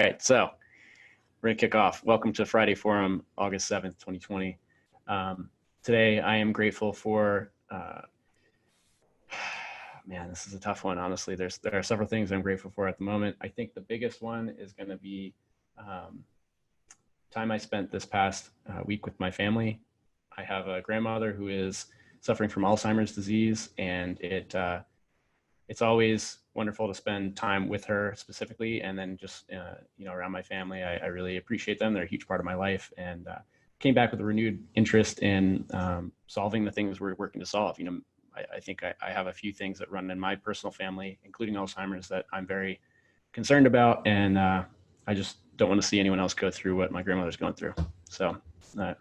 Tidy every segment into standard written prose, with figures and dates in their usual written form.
right, so we're gonna kick off. Welcome to Friday Forum, August 7th, 2020. Today, I am grateful for, man, this is a tough one, honestly. There are several things I'm grateful for at the moment. I think the biggest one is gonna be time I spent this past week with my family. I have a grandmother who is suffering from Alzheimer's disease, and it's always wonderful to spend time with her specifically, and then just around my family. I really appreciate them. They're a huge part of my life, and came back with a renewed interest in solving the things we're working to solve. I think I have a few things that run in my personal family, including Alzheimer's, that I'm very concerned about, and I just don't want to see anyone else go through what my grandmother's going through. So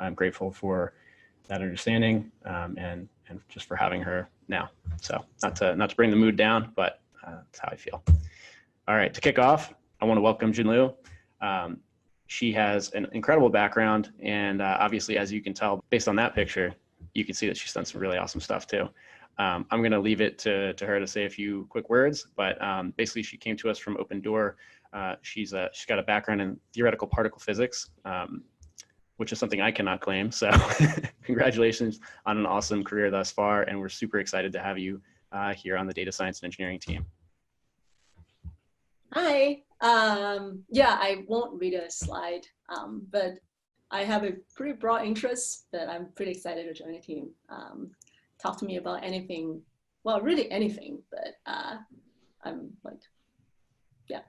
I'm grateful for that understanding, and just for having her now. So not to bring the mood down, but that's how I feel. All right, to kick off, I want to welcome Jinlu. She has an incredible background, and obviously, as you can tell based on that picture, you can see that she's done some really awesome stuff too. I'm going to leave it to her to say a few quick words, but basically, she came to us from Open Door. She's got a background in theoretical particle physics, which is something I cannot claim. So congratulations on an awesome career thus far. And we're super excited to have you here on the data science and engineering team. Hi. Yeah, I won't read a slide, but I have a pretty broad interest, but I'm pretty excited to join the team. Talk to me about anything, well, really anything, but I'm like, yeah.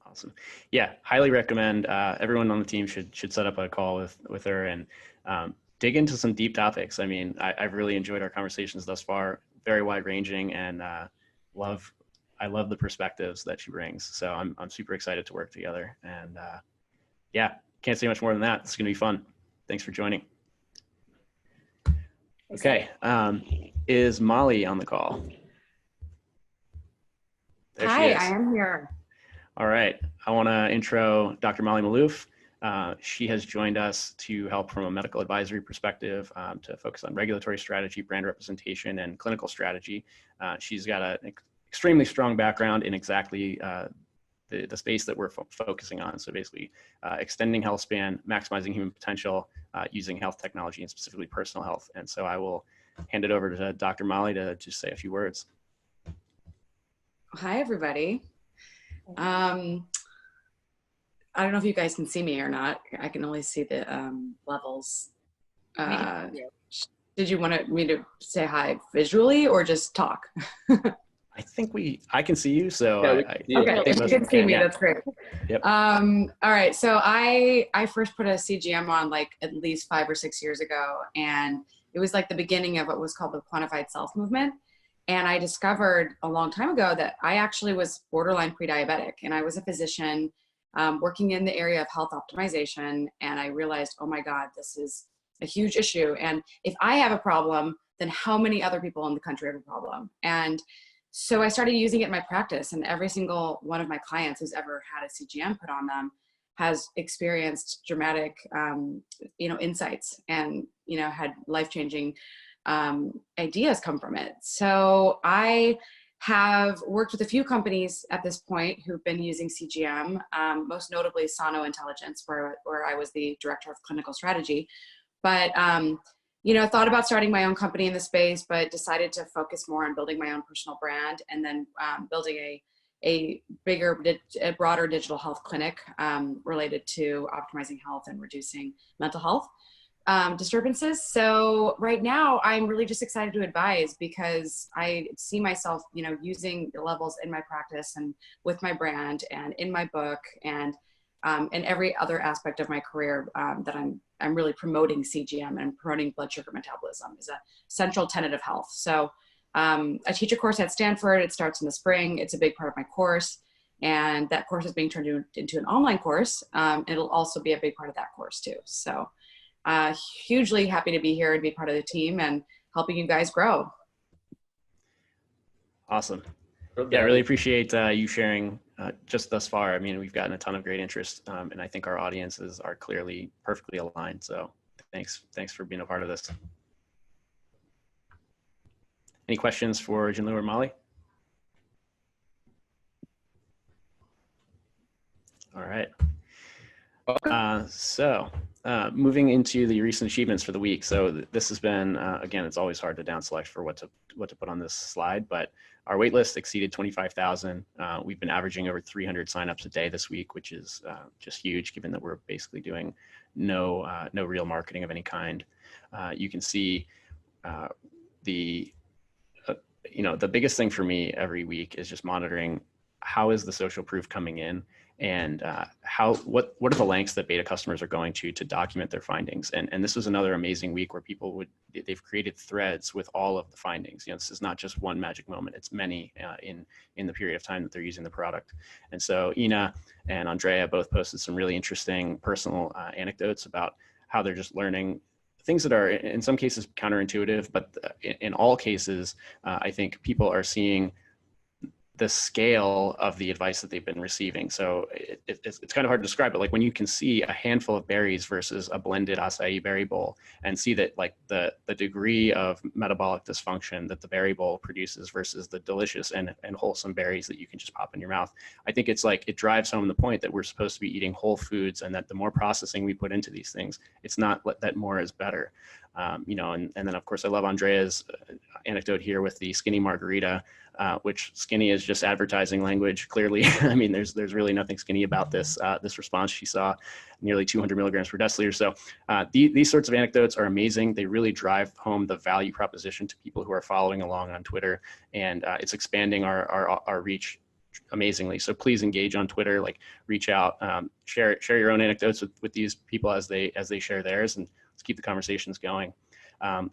Awesome. Yeah, highly recommend everyone on the team should set up a call with her and dig into some deep topics. I mean, I've really enjoyed our conversations thus far, very wide ranging, and I love the perspectives that she brings. So I'm super excited to work together, and yeah, can't say much more than that. It's gonna be fun. Thanks for joining. Okay, is Molly on the call? There Hi, I am here. All right, I want to intro Dr. Molly Malouf. She has joined us to help from a medical advisory perspective, to focus on regulatory strategy, brand representation, and clinical strategy. She's got an extremely strong background in exactly the space that we're focusing on. So basically extending health span, maximizing human potential, using health technology, and specifically personal health. And so I will hand it over to Dr. Molly to just say a few words. Hi, everybody. I don't know if you guys can see me or not. I can only see the levels. Did you want me to say hi visually or just talk? I think I can see you, so yeah, okay, if you can see me, that's great. Yep. All right, so I first put a CGM on like at least 5 or 6 years ago, and it was like the beginning of what was called the quantified self movement. And I discovered a long time ago that I actually was borderline pre-diabetic, and I was a physician working in the area of health optimization. And I realized, oh my God, this is a huge issue. And if I have a problem, then how many other people in the country have a problem? And so I started using it in my practice, and every single one of my clients who's ever had a CGM put on them has experienced dramatic, insights, and, had life-changing ideas come from it. So I have worked with a few companies at this point who've been using CGM, most notably Sano Intelligence, where I was the director of clinical strategy. But thought about starting my own company in the space, but decided to focus more on building my own personal brand, and then building a broader digital health clinic related to optimizing health and reducing mental health disturbances. So right now I'm really just excited to advise, because I see myself, using the levels in my practice and with my brand and in my book and in every other aspect of my career, that I'm really promoting CGM and promoting blood sugar metabolism as a central tenet of health. So I teach a course at Stanford. It starts in the spring. It's a big part of my course. And that course is being turned into an online course. It'll also be a big part of that course too. So hugely happy to be here and be part of the team and helping you guys grow. Awesome. Yeah, I really appreciate you sharing just thus far. I mean, we've gotten a ton of great interest, and I think our audiences are clearly perfectly aligned. So thanks for being a part of this. Any questions for Jinlu or Molly? All right. Moving into the recent achievements for the week. So this has been, again, it's always hard to down select for what to put on this slide, but our wait list exceeded 25,000. We've been averaging over 300 signups a day this week, which is just huge, given that we're basically doing no real marketing of any kind. You can see the biggest thing for me every week is just monitoring how is the social proof coming in, and what are the lengths that beta customers are going to document their findings. And this was another amazing week where they've created threads with all of the findings. This is not just one magic moment, it's many in the period of time that they're using the product. And so Ina and Andrea both posted some really interesting personal anecdotes about how they're just learning things that are in some cases counterintuitive, but in all cases, I think people are seeing the scale of the advice that they've been receiving. So it's kind of hard to describe, but like when you can see a handful of berries versus a blended acai berry bowl and see that like the degree of metabolic dysfunction that the berry bowl produces versus the delicious and wholesome berries that you can just pop in your mouth, I think it's like it drives home the point that we're supposed to be eating whole foods, and that the more processing we put into these things, it's not that more is better. And then of course I love Andrea's anecdote here with the skinny margarita, which skinny is just advertising language. Clearly, I mean, there's really nothing skinny about this response. She saw nearly 200 milligrams per deciliter. So these sorts of anecdotes are amazing. They really drive home the value proposition to people who are following along on Twitter, and it's expanding our reach amazingly. So please engage on Twitter, like reach out, share your own anecdotes with these people as they share theirs, and let's keep the conversations going.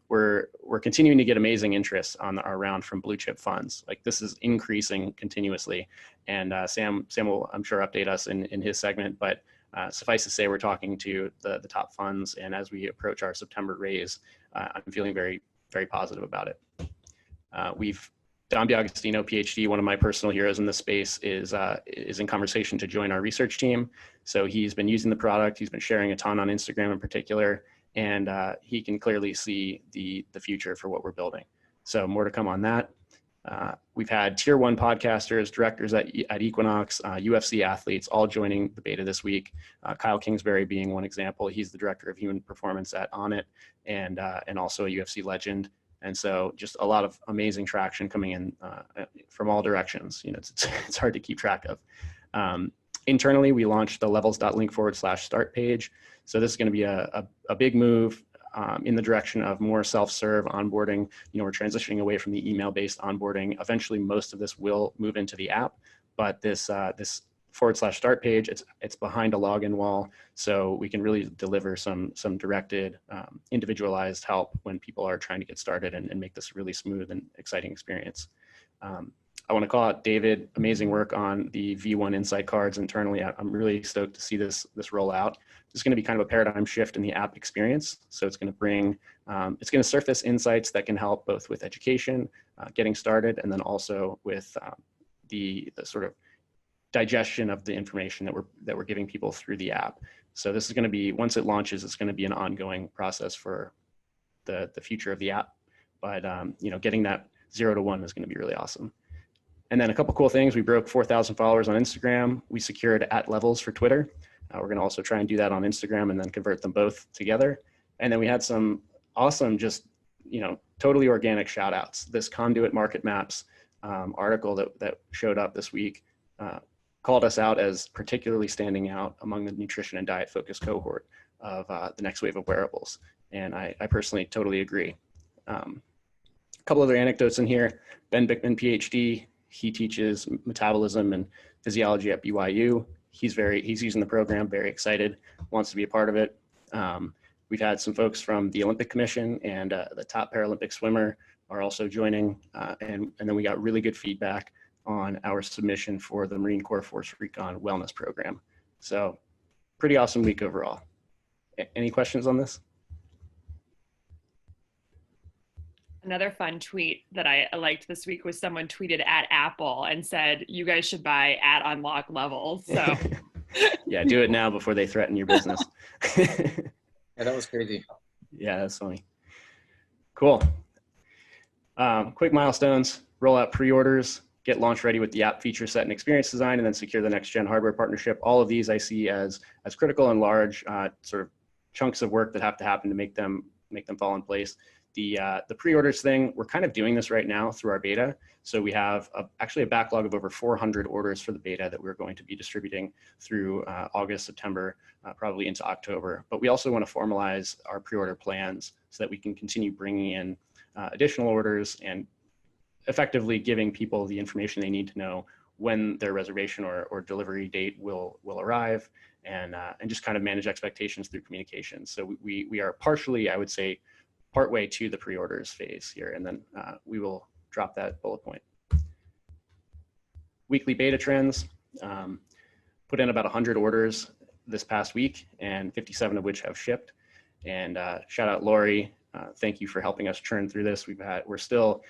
We're continuing to get amazing interest on our round from blue chip funds. Like this is increasing continuously, and Sam will, I'm sure, update us in his segment, but suffice to say, we're talking to the top funds, and as we approach our September raise, I'm feeling very, very positive about it. Don Biagostino, PhD, one of my personal heroes in this space, is in conversation to join our research team. So he's been using the product. He's been sharing a ton on Instagram in particular, and he can clearly see the future for what we're building. So more to come on that. We've had tier 1 podcasters, directors at Equinox, UFC athletes, all joining the beta this week. Kyle Kingsbury being one example. He's the director of human performance at Onnit, and also a UFC legend. And so just a lot of amazing traction coming in from all directions. It's hard to keep track of. Internally, we launched the levels.link/start page. So this is going to be a big move in the direction of more self-serve onboarding. We're transitioning away from the email-based onboarding. Eventually, most of this will move into the app, but this /start page, it's behind a login wall, so we can really deliver some directed, individualized help when people are trying to get started and make this a really smooth and exciting experience. I want to call out David, amazing work on the V1 Insight cards internally. I'm really stoked to see this roll out. This is going to be kind of a paradigm shift in the app experience. So it's going to surface insights that can help both with education, getting started, and then also with the sort of digestion of the information that we're giving people through the app. So this is going to be, once it launches, it's going to be an ongoing process for the future of the app. But getting that 0 to 1 is going to be really awesome. And then a couple cool things. We broke 4,000 followers on Instagram. We secured @levels for Twitter. We're going to also try and do that on Instagram and then convert them both together. And then we had some awesome, just totally organic shout outs. This Conduit Market Maps article that showed up this week called us out as particularly standing out among the nutrition and diet focused cohort of the next wave of wearables. And I personally totally agree. A couple other anecdotes in here. Ben Bickman, PhD, he teaches metabolism and physiology at BYU. He's using the program, very excited, wants to be a part of it. We've had some folks from the Olympic Commission and the top Paralympic swimmer are also joining. And then we got really good feedback on our submission for the Marine Corps Force Recon Wellness Program. So pretty awesome week overall. Any questions on this? Another fun tweet that I liked this week was someone tweeted at Apple and said, you guys should buy @unlock levels. So yeah, do it now before they threaten your business. Yeah, that was crazy. Yeah, that's funny. Cool. Quick milestones, roll out pre-orders. get launch ready with the app feature set and experience design, and then secure the next gen hardware partnership. All of these I see as critical and large sort of chunks of work that have to happen to make them fall in place. The pre-orders thing, we're kind of doing this right now through our beta. So we have actually a backlog of over 400 orders for the beta that we're going to be distributing through August, September, probably into October. But we also want to formalize our pre-order plans so that we can continue bringing in additional orders and effectively giving people the information they need to know when their reservation or delivery date will arrive, and just kind of manage expectations through communication. So we are partially, I would say, partway to the pre-orders phase here, and then we will drop that bullet point. Weekly beta trends, put in about 100 orders this past week, and 57 of which have shipped. And shout out Lori, thank you for helping us churn through this. We're still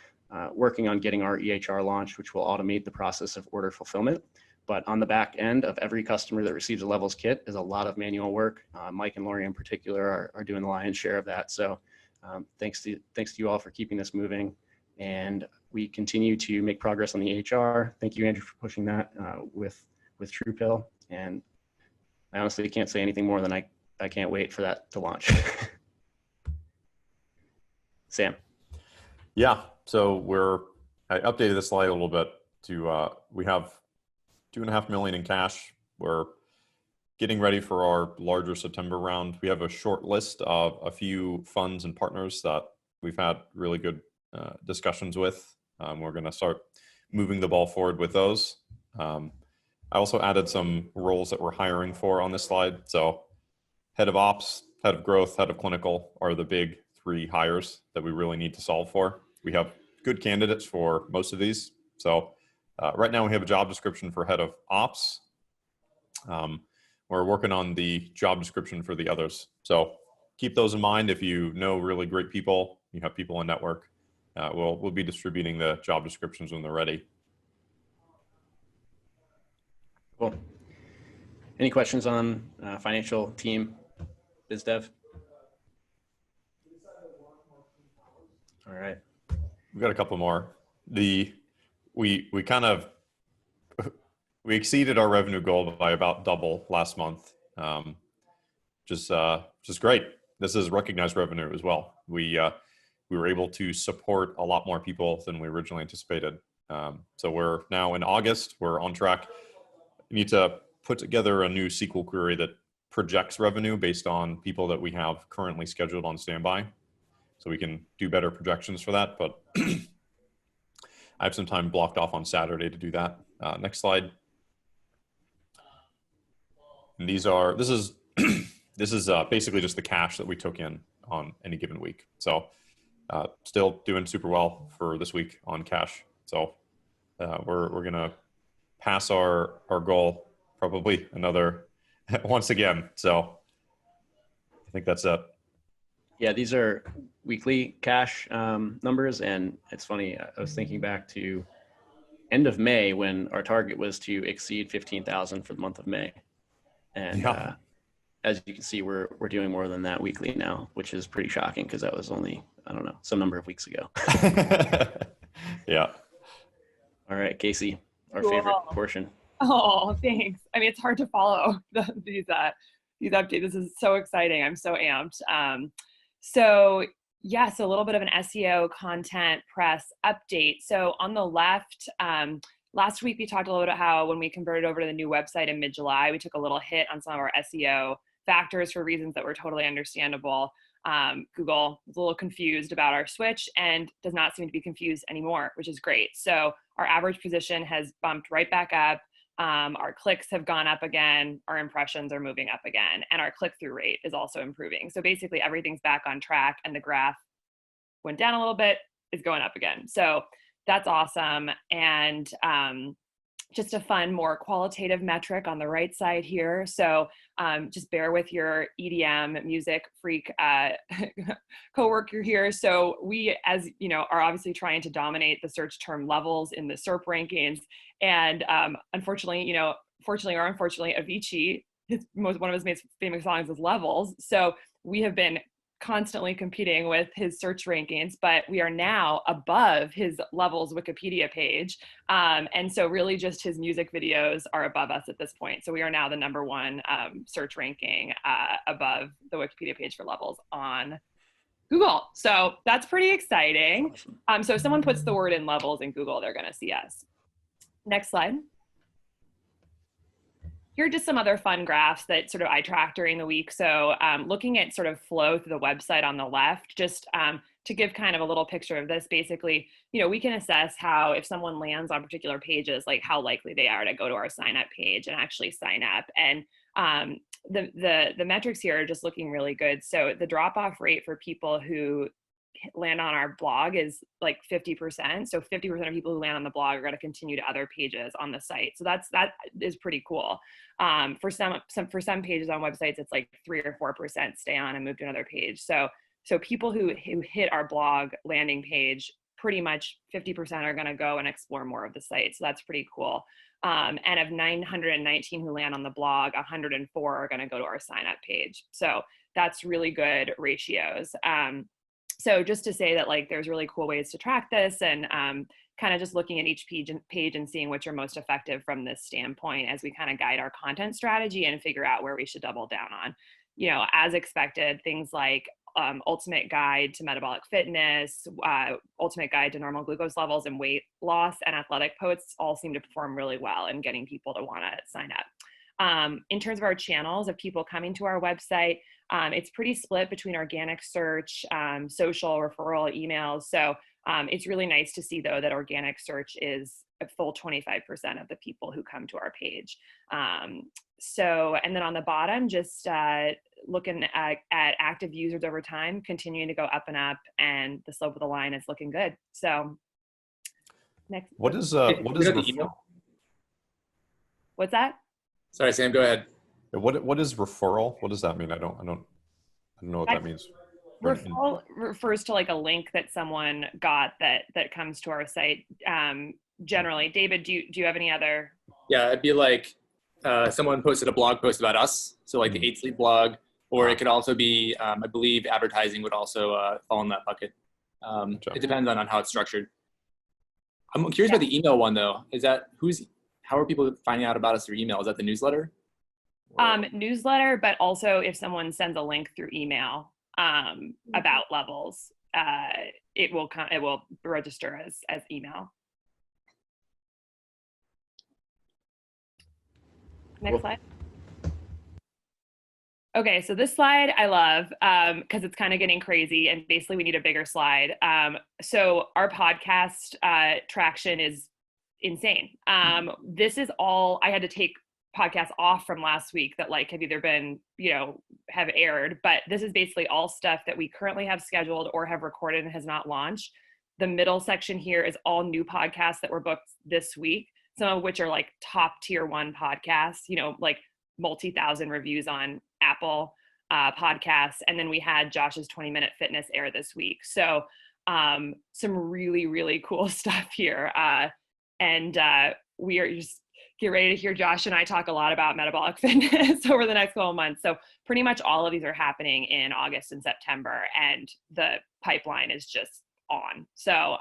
working on getting our EHR launched, which will automate the process of order fulfillment. But on the back end of every customer that receives a Levels kit is a lot of manual work. Mike and Lori in particular are doing the lion's share of that. So thanks to you all for keeping this moving. And we continue to make progress on the HR. Thank you, Andrew, for pushing that with TruePill. And I honestly can't say anything more than I can't wait for that to launch. Sam. Yeah, so I updated this slide a little bit to, we have 2.5 million in cash. We're getting ready for our larger September round. We have a short list of a few funds and partners that we've had really good discussions with. We're going to start moving the ball forward with those. I also added some roles that we're hiring for on this slide. So head of ops, head of growth, head of clinical are the big 3 hires that we really need to solve for. We have good candidates for most of these. So right now we have a job description for head of ops. We're working on the job description for the others. So keep those in mind. If you know really great people, you have people in network, we'll be distributing the job descriptions when they're ready. Cool. Any questions on financial team, biz dev? All right. We've got a couple more. We exceeded our revenue goal by about double last month. Just great. This is recognized revenue as well. We were able to support a lot more people than we originally anticipated. So we're now in August, we're on track. We need to put together a new SQL query that projects revenue based on people that we have currently scheduled on standby. So we can do better projections for that, but I have some time blocked off on Saturday to do that. Next slide. And this is basically just the cash that we took in on any given week. So still doing super well for this week on cash. So we're gonna pass our goal probably another once again. So I think that's it. Yeah, these are weekly cash numbers, and it's funny. I was thinking back to end of May when our target was to exceed 15,000 for the month of May, and Yeah. As you can see, we're doing more than that weekly now, which is pretty shocking because that was only, I don't know, some number of weeks ago. Yeah. All right, Casey, our Cool. favorite portion. Oh, thanks. I mean, it's hard to follow these updates. This is so exciting. I'm so amped. So a little bit of an SEO content press update. So on the left, last week we talked a little bit about how when we converted over to the new website in mid-July, we took a little hit on some of our SEO factors for reasons that were totally understandable. Google was a little confused about our switch and does not seem to be confused anymore, which is great. So our average position has bumped right back up. Our clicks have gone up again. Our impressions are moving up again. And our click-through rate is also improving. So basically everything's back on track, and the graph went down a little bit, is going up again. So that's awesome. And just a fun, more qualitative metric on the right side here. So just bear with your EDM music freak coworker here. So we, as you know, are obviously trying to dominate the search term levels in the SERP rankings. And unfortunately, fortunately or unfortunately, Avicii, one of his most famous songs is Levels. So we have been constantly competing with his search rankings, but we are now above his Levels Wikipedia page. And so really just his music videos are above us at this point. So we are now the #1 search ranking above the Wikipedia page for Levels on Google. So that's pretty exciting. Awesome. So if someone puts the word in Levels in Google, they're going to see us. Next slide. Here are just some other fun graphs that sort of I track during the week. So looking at sort of flow through the website on the left, just to give kind of a little picture of this, basically, we can assess how, if someone lands on particular pages, like how likely they are to go to our sign up page and actually sign up. And the metrics here are just looking really good. So the drop off rate for people who land on our blog is like 50%. So 50% of people who land on the blog are going to continue to other pages on the site. So that is pretty cool. For some pages on websites, it's like 3 or 4% stay on and move to another page. So people who hit our blog landing page, pretty much 50% are going to go and explore more of the site. So that's pretty cool. And of 919 who land on the blog, 104 are going to go to our sign up page. So that's really good ratios. So just to say that, like, there's really cool ways to track this, and kind of just looking at each page and seeing which are most effective from this standpoint as we kind of guide our content strategy and figure out where we should double down on. As expected, things like ultimate guide to metabolic fitness, ultimate guide to normal glucose levels and weight loss, and athletic posts all seem to perform really well in getting people to want to sign up. In terms of our channels of people coming to our website, it's pretty split between organic search, social, referral, emails. So it's really nice to see, though, that organic search is a full 25% of the people who come to our page. And then on the bottom, just looking at active users over time, continuing to go up and up, and the slope of the line is looking good. So next. What is the email? What's that? Sorry, Sam, go ahead. What is referral? What does that mean? I don't know what that means. Referral refers to like a link that someone got that comes to our site. Generally, David, do you have any other? Yeah, it'd be like someone posted a blog post about us, so like the 8 Sleep blog, or it could also be, I believe, advertising would also fall in that bucket. It depends on how it's structured. I'm curious about the email one though. How are people finding out about us through email? Is that the newsletter? Newsletter, but also if someone sends a link through email about Levels, it will register as email. Next slide. Okay, so this slide I love because it's kind of getting crazy, and basically we need a bigger slide. So our podcast traction is insane. This is all, I had to take podcasts off from last week that like have either been, have aired, but this is basically all stuff that we currently have scheduled or have recorded and has not launched. The middle section here is all new podcasts that were booked this week, some of which are like top tier 1 podcasts, like multi-thousand reviews on Apple podcasts. And then we had Josh's 20-minute fitness air this week. So some really, really cool stuff here. And we are just get ready to hear Josh and I talk a lot about metabolic fitness over the next couple of months. So pretty much all of these are happening in August and September, and the pipeline is just on. So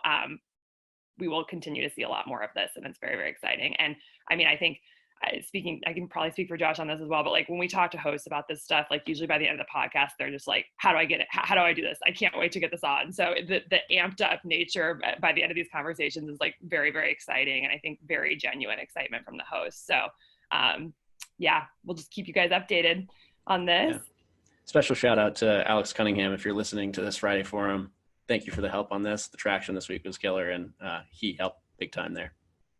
we will continue to see a lot more of this, and it's very, very exciting. And I mean, I think I can probably speak for Josh on this as well, but like when we talk to hosts about this stuff, like usually by the end of the podcast, they're just like, how do I get it? How do I do this? I can't wait to get this on. So the amped up nature by the end of these conversations is like very, very exciting. And I think very genuine excitement from the hosts. So yeah, we'll just keep you guys updated on this. Yeah. Special shout out to Alex Cunningham. If you're listening to this Friday Forum, thank you for the help on this. The traction this week was killer, and he helped big time there.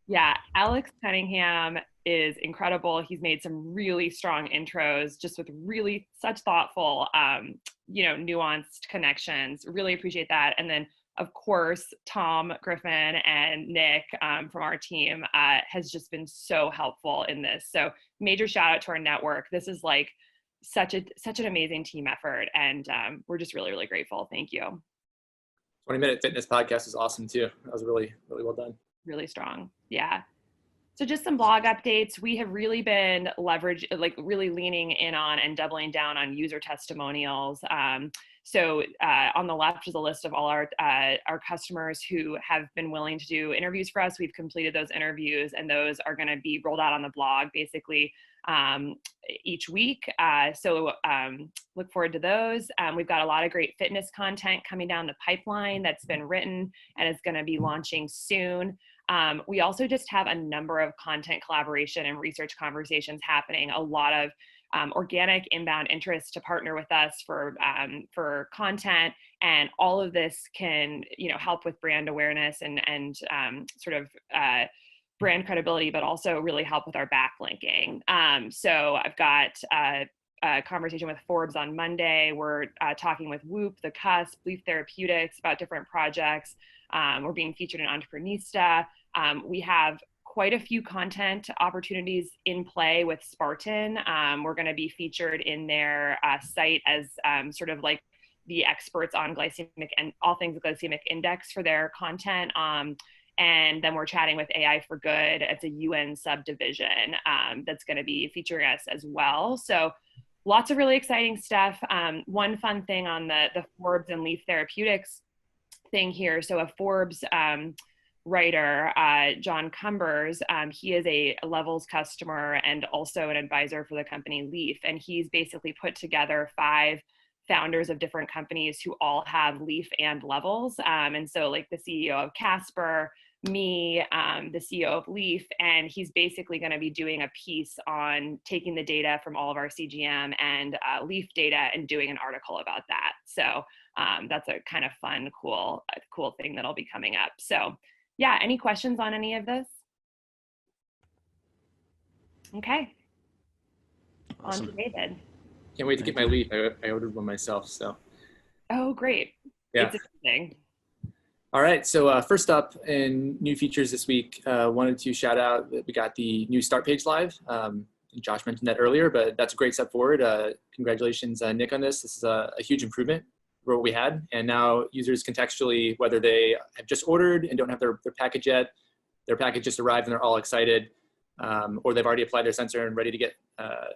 Yeah, Alex Cunningham is incredible. He's made some really strong intros, just with really such thoughtful, nuanced connections. Really appreciate that. And then, of course, Tom Griffin and Nick from our team has just been so helpful in this. So major shout out to our network. This is like such an amazing team effort, and we're just really, really grateful. Thank you. 20-minute fitness podcast is awesome too. That was really, really well done. Really strong. Yeah. So just some blog updates. We have really been really leaning in on and doubling down on user testimonials. So on the left is a list of all our customers who have been willing to do interviews for us. We've completed those interviews, and those are going to be rolled out on the blog basically each week. So look forward to those. We've got a lot of great fitness content coming down the pipeline that's been written and is going to be launching soon. We also just have a number of content collaboration and research conversations happening, a lot of organic inbound interest to partner with us for content, and all of this can help with brand awareness and sort of brand credibility, but also really help with our backlinking. So I've got a conversation with Forbes on Monday. We're talking with Whoop, The Cusp, Leaf Therapeutics about different projects. We're being featured in Entreprenista. We have quite a few content opportunities in play with Spartan. We're going to be featured in their site as sort of like the experts on glycemic and all things glycemic index for their content. And then we're chatting with AI for Good. It's a UN subdivision that's going to be featuring us as well. So lots of really exciting stuff. One fun thing on the Forbes and Leaf Therapeutics thing here. So a Forbes writer, John Cumbers, he is a Levels customer and also an advisor for the company Leaf. And he's basically put together 5 founders of different companies who all have Leaf and Levels. And so like the CEO of Casper, me, the CEO of Leaf, and he's basically going to be doing a piece on taking the data from all of our CGM and Leaf data and doing an article about that. So that's a kind of fun, cool thing that'll be coming up. So yeah, any questions on any of this? Okay. Awesome. On to David. Can't wait to get my Leaf. I ordered one myself, so. Oh, great. Yeah. It's interesting. All right, so first up in new features this week, wanted to shout out that we got the new start page live. Josh mentioned that earlier, but that's a great step forward. Congratulations, Nick, on this. This is a huge improvement for what we had. And now users contextually, whether they have just ordered and don't have their package yet, their package just arrived and they're all excited, or they've already applied their sensor and ready to get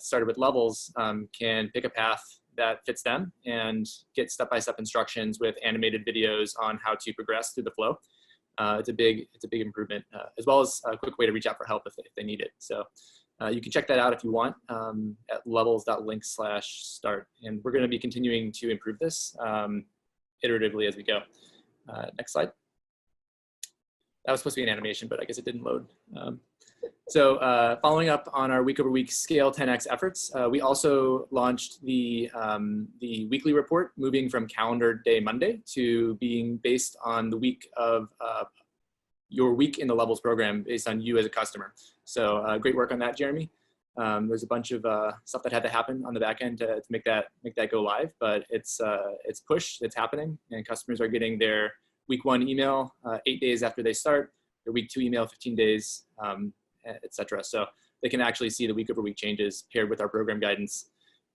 started with Levels, can pick a path that fits them and get step-by-step instructions with animated videos on how to progress through the flow. It's a big improvement, as well as a quick way to reach out for help if they need it. So you can check that out if you want at levels.link/start. And we're going to be continuing to improve this iteratively as we go. Next slide. That was supposed to be an animation, but I guess it didn't load. So following up on our week-over-week scale 10x efforts, we also launched the weekly report, moving from calendar day Monday to being based on the week of your week in the Levels program based on you as a customer. So great work on that, Jeremy. There's a bunch of stuff that had to happen on the back end to make that go live, but it's pushed, it's happening, and customers are getting their week 1 email 8 days after they start, their week 2 email 15 days, etc. So they can actually see the week over week changes paired with our program guidance.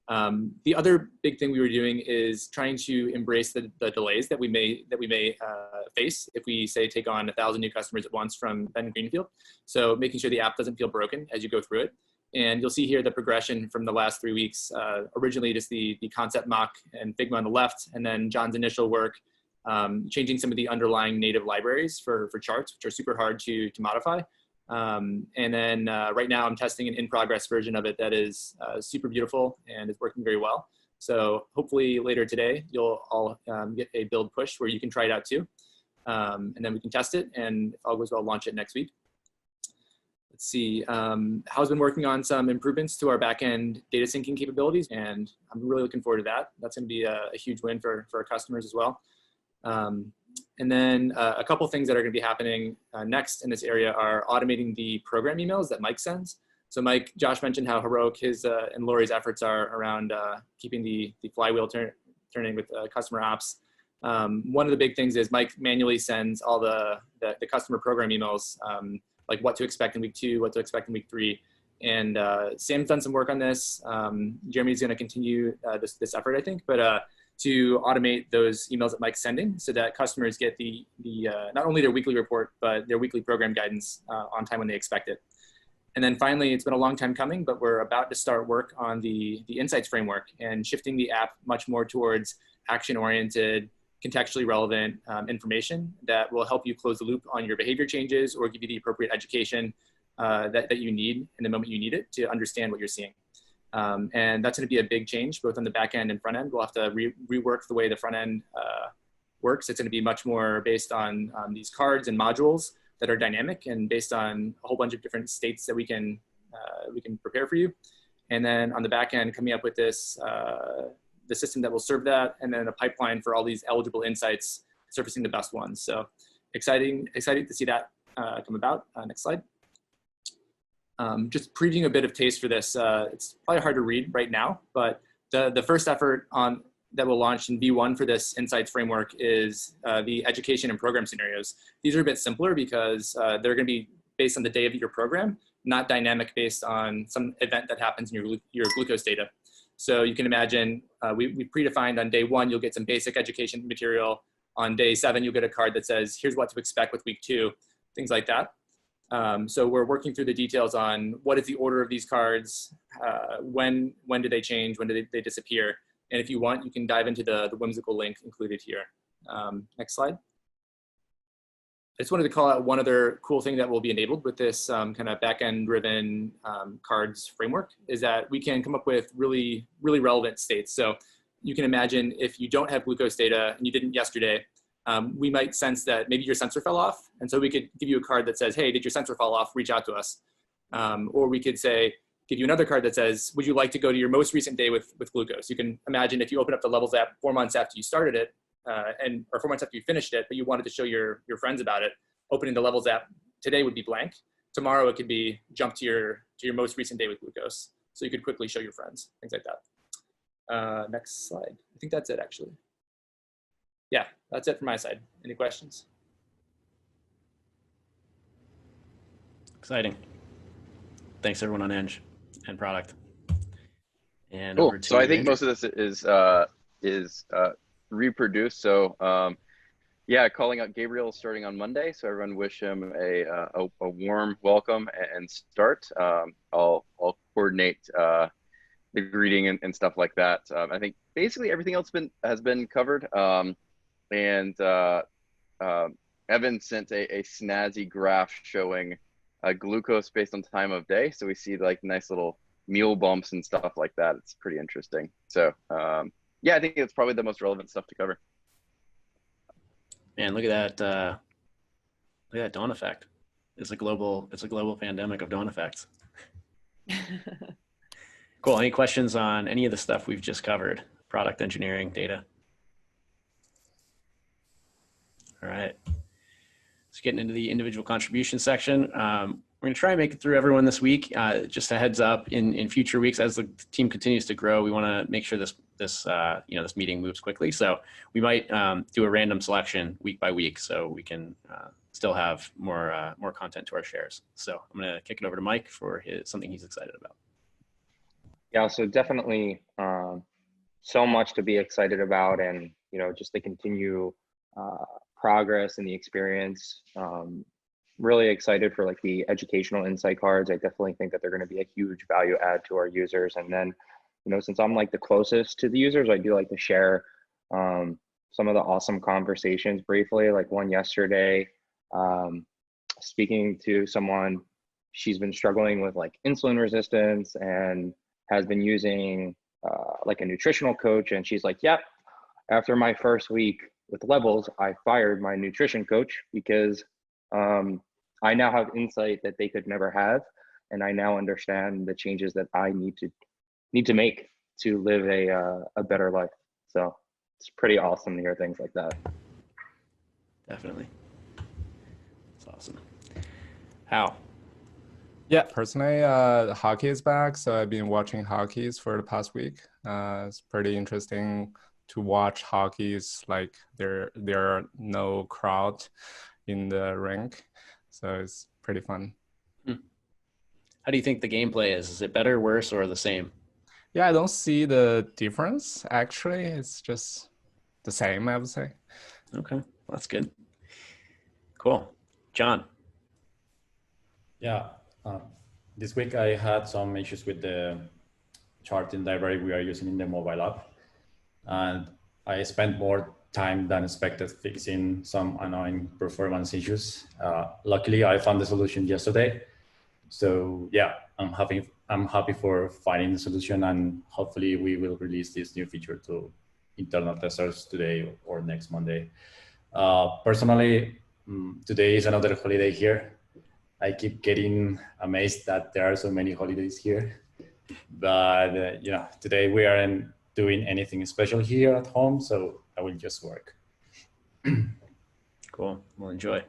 The other big thing we were doing is trying to embrace the delays that we may face if we say take on 1,000 new customers at once from Ben Greenfield. So making sure the app doesn't feel broken as you go through it. And you'll see here the progression from the last 3 weeks. Originally just the concept mock and Figma on the left, and then John's initial work changing some of the underlying native libraries for charts, which are super hard to modify. And then right now I'm testing an in-progress version of it that is super beautiful and is working very well. So hopefully later today, you'll all get a build push where you can try it out too. And then we can test it, and if all goes well, launch it next week. Let's see, Hal's been working on some improvements to our backend data syncing capabilities, and I'm really looking forward to that. That's gonna be a huge win for our customers as well. And then a couple things that are going to be happening next in this area are automating the program emails that Mike sends. So Josh mentioned how heroic his and Lori's efforts are around keeping the flywheel turning with customer apps. One of the big things is Mike manually sends all the customer program emails, like what to expect in week 2, what to expect in week 3. And Sam's done some work on this. Jeremy's going to continue this effort, I think, but to automate those emails that Mike's sending so that customers get the not only their weekly report, but their weekly program guidance on time when they expect it. And then finally, it's been a long time coming, but we're about to start work on the insights framework and shifting the app much more towards action-oriented, contextually relevant information that will help you close the loop on your behavior changes or give you the appropriate education that you need in the moment you need it to understand what you're seeing. And that's going to be a big change, both on the back end and front end. We'll have to rework the way the front end works. It's going to be much more based on these cards and modules that are dynamic and based on a whole bunch of different states that we can prepare for you. And then on the back end, coming up with this, the system that will serve that, and then a pipeline for all these eligible insights, surfacing the best ones. So exciting to see that come about. Next slide. Just previewing a bit of taste for this. It's probably hard to read right now, but the first effort that will launch in V1 for this insights framework is the education and program scenarios. These are a bit simpler because they're going to be based on the day of your program, not dynamic based on some event that happens in your glucose data. So you can imagine we predefined on day 1, you'll get some basic education material. On day 7, you'll get a card that says, here's what to expect with week 2, things like that. So we're working through the details on what is the order of these cards, when do they change, when do they disappear. And if you want, you can dive into the whimsical link included here. Next slide. I just wanted to call out one other cool thing that will be enabled with this kind of back-end driven cards framework is that we can come up with really relevant states. So you can imagine if you don't have glucose data and you didn't yesterday, we might sense that maybe your sensor fell off. And so we could give you a card that says, hey, did your sensor fall off? Reach out to us. Or we could say, give you another card that says, would you like to go to your most recent day with glucose? You can imagine if you open up the Levels app 4 months after you started it, or 4 months after you finished it, but you wanted to show your friends about it, opening the Levels app today would be blank. Tomorrow it could be jump to your most recent day with glucose. So you could quickly show your friends, things like that. Next slide. I think that's it actually. Yeah, that's it from my side. Any questions? Exciting. Thanks everyone on Eng and product. And cool. over to So I think Andrew. most of this is reproduced. So yeah, calling out Gabriel starting on Monday. So everyone wish him a warm welcome and start. I'll coordinate the greeting and stuff like that. I think basically everything else has been covered. And Evan sent a snazzy graph showing glucose based on time of day. So we see like nice little meal bumps and stuff like that. It's pretty interesting. So yeah, I think it's probably the most relevant stuff to cover. Man, look at that dawn effect. It's a global pandemic of dawn effects. Cool. Any questions on any of the stuff we've just covered? Product engineering, data. All right. So getting into the individual contribution section. We're going to try and make it through everyone this week. Just a heads up, in future weeks as the team continues to grow, we want to make sure this meeting moves quickly. So we might do a random selection week by week, so we can still have more content to our shares. So I'm going to kick it over to Mike for something he's excited about. Yeah, so definitely so much to be excited about, and just the continue progress and the experience. Really excited for like the educational insight cards. I definitely think that they're going to be a huge value add to our users. And then, since I'm like the closest to the users, I do like to share some of the awesome conversations briefly. Like one yesterday, speaking to someone, she's been struggling with like insulin resistance and has been using like a nutritional coach. And she's like, yep, after my first week with Levels, I fired my nutrition coach because I now have insight that they could never have, and I now understand the changes that I need to make to live a better life. So it's pretty awesome to hear things like that. Definitely. That's awesome. How? Yeah, personally, hockey is back, so I've been watching hockey for the past week. It's pretty interesting to watch hockey. It's like there are no crowd in the rink, so it's pretty fun. How do you think the gameplay is? Is it better, worse, or the same? Yeah, I don't see the difference, actually. It's just the same, I would say. Okay, well, that's good. Cool. John? Yeah, this week I had some issues with the charting library we are using in the mobile app. And I spent more time than expected fixing some annoying performance issues. Luckily, I found the solution yesterday. So yeah, I'm happy for finding the solution, and hopefully we will release this new feature to internal testers today or next Monday. Personally, today is another holiday here. I keep getting amazed that there are so many holidays here. But today we aren't doing anything special here at home, so I will just work. Cool. Well, enjoy.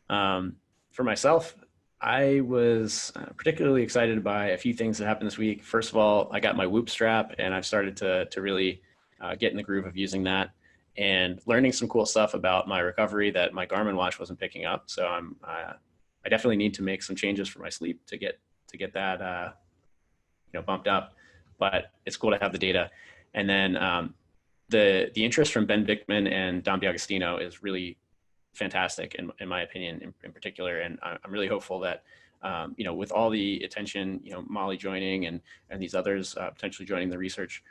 For myself, I was particularly excited by a few things that happened this week. First of all, I got my Whoop strap, and I've started to really get in the groove of using that and learning some cool stuff about my recovery that my Garmin watch wasn't picking up. So I definitely need to make some changes for my sleep to get that bumped up. But it's cool to have the data. And then the interest from Ben Bickman and Dom D'Agostino is really fantastic in my opinion in particular. And I'm really hopeful that, with all the attention, Molly joining and these others potentially joining the research,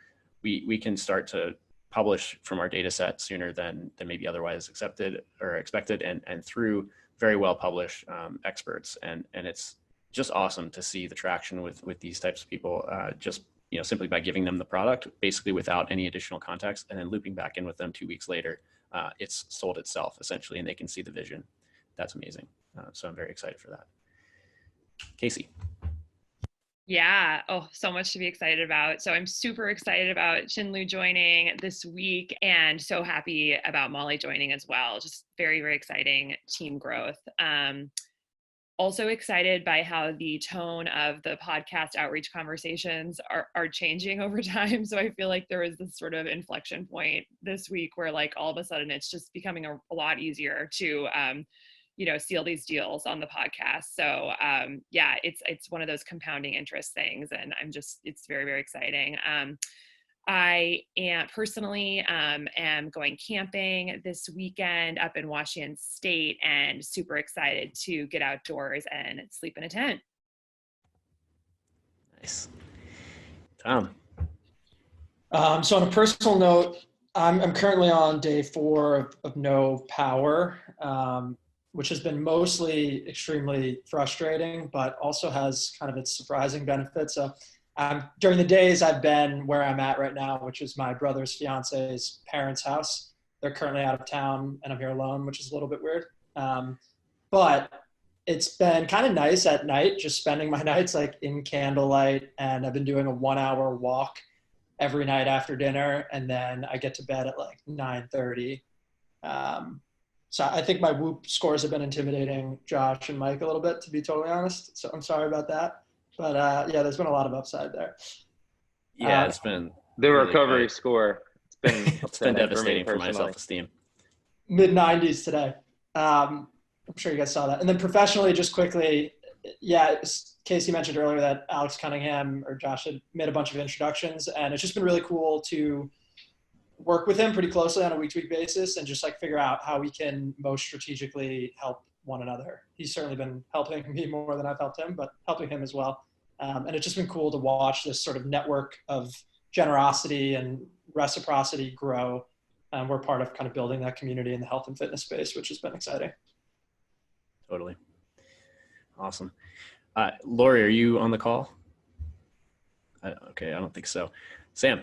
we can start to publish from our data set sooner than maybe otherwise accepted or expected, and through very well published experts. And it's just awesome to see the traction with these types of people, just simply by giving them the product, basically without any additional context, and then looping back in with them 2 weeks later. It's sold itself essentially, and they can see the vision. That's amazing. So I'm very excited for that. Casey. Yeah. Oh, so much to be excited about. So I'm super excited about Chinlu joining this week, and so happy about Molly joining as well. Just very, very exciting team growth. Also excited by how the tone of the podcast outreach conversations are changing over time. So I feel like there was this sort of inflection point this week where all of a sudden it's just becoming a lot easier to, seal these deals on the podcast. So yeah, it's one of those compounding interest things, and it's very, very exciting. I am personally am going camping this weekend up in Washington State, and super excited to get outdoors and sleep in a tent. Nice. Tom. So on a personal note, I'm currently on day 4 of no power, which has been mostly extremely frustrating, but also has kind of its surprising benefits. So during the days I've been where I'm at right now, which is my brother's fiance's parents' house. They're currently out of town, and I'm here alone, which is a little bit weird. But it's been kind of nice at night, just spending my nights in candlelight, and I've been doing a 1-hour walk every night after dinner, and then I get to bed at 9:30. So I think my Whoop scores have been intimidating Josh and Mike a little bit, to be totally honest. So I'm sorry about that. But yeah, there's been a lot of upside there. Yeah, it's been the recovery score. It's been devastating for my self-esteem. Mid-90s today. I'm sure you guys saw that. And then professionally, just quickly, yeah, Casey mentioned earlier that Alex Cunningham or Josh had made a bunch of introductions, and it's just been really cool to work with him pretty closely on a week-to-week basis and just figure out how we can most strategically help one another. He's certainly been helping me more than I've helped him, but helping him as well. And it's just been cool to watch this sort of network of generosity and reciprocity grow. We're part of kind of building that community in the health and fitness space, which has been exciting. Totally. Awesome. Lori, are you on the call? Okay, I don't think so. Sam.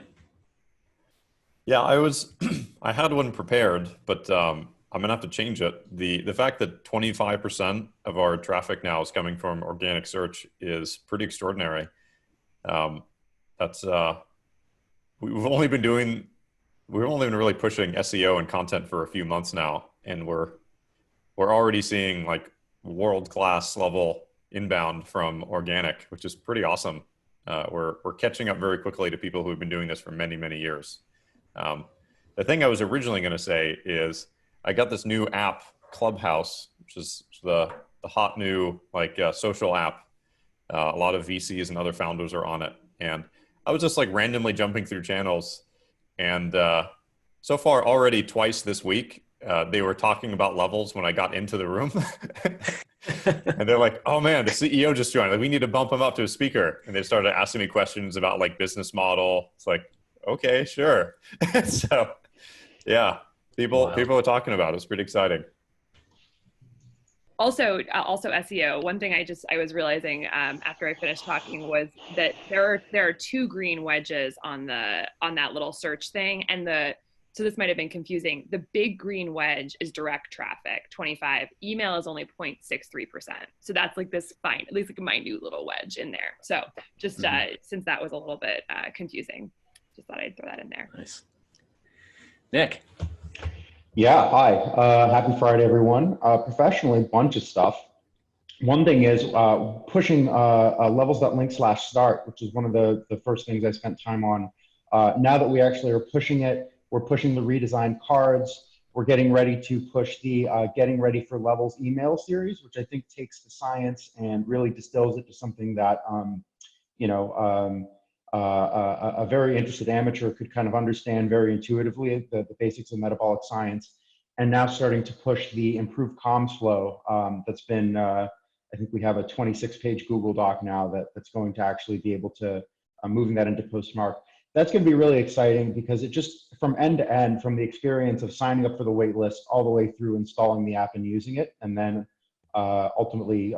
Yeah, I had one prepared, but I'm gonna have to change it. The fact that 25% of our traffic now is coming from organic search is pretty extraordinary. That's we've only been really pushing SEO and content for a few months now, and we're already seeing world-class level inbound from organic, which is pretty awesome. We're catching up very quickly to people who've been doing this for many, many years. The thing I was originally going to say is I got this new app, Clubhouse, which is the hot new social app. A lot of VCs and other founders are on it, and I was just randomly jumping through channels, and so far already twice this week they were talking about levels when I got into the room. And they're like, oh man, the CEO just joined. Like, we need to bump him up to a speaker. And they started asking me questions about like business model. It's like, okay, sure. So yeah, people are talking about it. It's pretty exciting. Also SEO. One thing I was realizing after I finished talking was that there are two green wedges on that little search thing, and so this might have been confusing. The big green wedge is direct traffic, 25. Email is only 0.63%. So that's like this fine, at least like a minute little wedge in there. So just since that was a little bit confusing, just thought I'd throw that in there. Nice. Nick. Yeah, hi. Happy Friday, everyone. Professionally, bunch of stuff. One thing is pushing levels.link/start, which is one of the first things I spent time on. Now that we actually are pushing it, we're pushing the redesigned cards. We're getting ready to push the Getting Ready for Levels email series, which I think takes the science and really distills it to something that, a very interested amateur could kind of understand very intuitively, the basics of metabolic science. And now starting to push the improved comms flow that's been, I think we have a 26-page Google Doc now that's going to actually be able to, moving that into Postmark. That's going to be really exciting because it just, from end to end, from the experience of signing up for the wait list all the way through installing the app and using it, and then ultimately,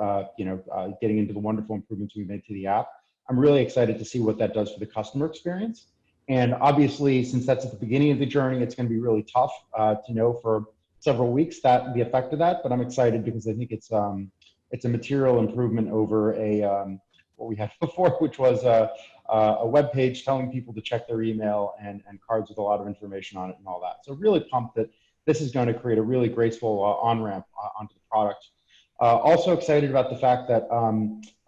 getting into the wonderful improvements we made to the app. I'm really excited to see what that does for the customer experience. And obviously, since that's at the beginning of the journey, it's going to be really tough to know for several weeks that the effect of that. But I'm excited because I think it's a material improvement over what we had before, which was a web page telling people to check their email and cards with a lot of information on it and all that. So really pumped that this is going to create a really graceful on-ramp onto the product. Also excited about the fact that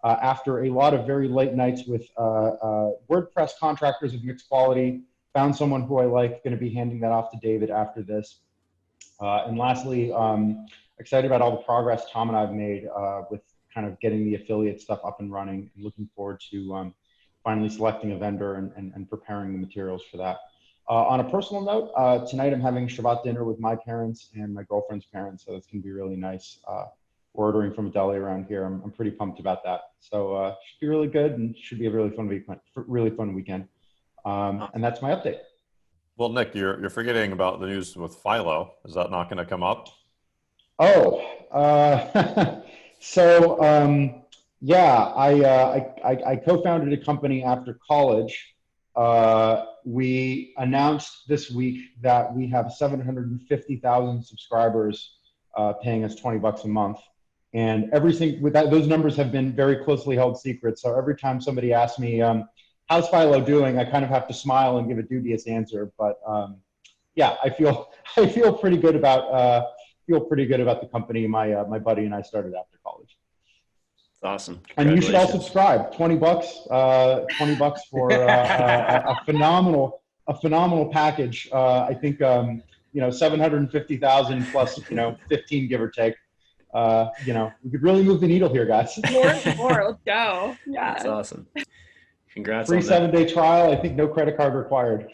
after a lot of very late nights with WordPress contractors of mixed quality, found someone who I like, going to be handing that off to David after this. And lastly, excited about all the progress Tom and I have made with kind of getting the affiliate stuff up and running, and looking forward to finally selecting a vendor and preparing the materials for that. On a personal note, tonight I'm having Shabbat dinner with my parents and my girlfriend's parents, so it's going to be really nice. We're ordering from a deli around here. I'm pretty pumped about that. So should be really good and should be a really fun weekend. And that's my update. Well, Nick, you're forgetting about the news with Philo. Is that not going to come up? Oh, yeah, I co-founded a company after college. We announced this week that we have 750,000 subscribers paying us $20 a month. And those numbers have been very closely held secret. So every time somebody asks me, how's Philo doing? I kind of have to smile and give a dubious answer. But yeah, I feel pretty good about the company my buddy and I started after college. That's awesome. And you should all subscribe. $20, $20 for a phenomenal package. I think 750,000 plus 15, give or take. We could really move the needle here, guys. More, let's go. Yeah, that's awesome. Congrats. Free 7-day trial. I think no credit card required.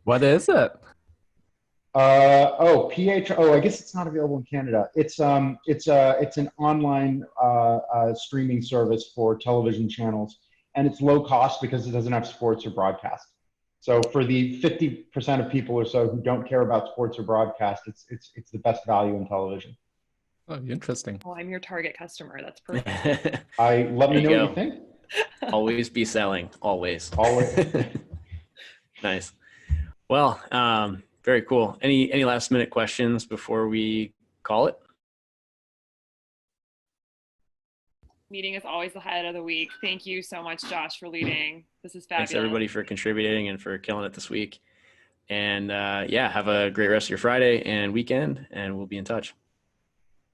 What is it? I guess it's not available in Canada. It's an online streaming service for television channels, and it's low cost because it doesn't have sports or broadcast. So for the 50% of people or so who don't care about sports or broadcast, it's the best value in television. Oh, interesting. Oh, I'm your target customer. That's perfect. Let me know what you think. Always be selling. Always. Nice. Well, very cool. Any last minute questions before we call it? Meeting is always the highlight of the week. Thank you so much, Josh, for leading. This is fabulous. Thanks everybody for contributing and for killing it this week. And yeah, have a great rest of your Friday and weekend, and we'll be in touch.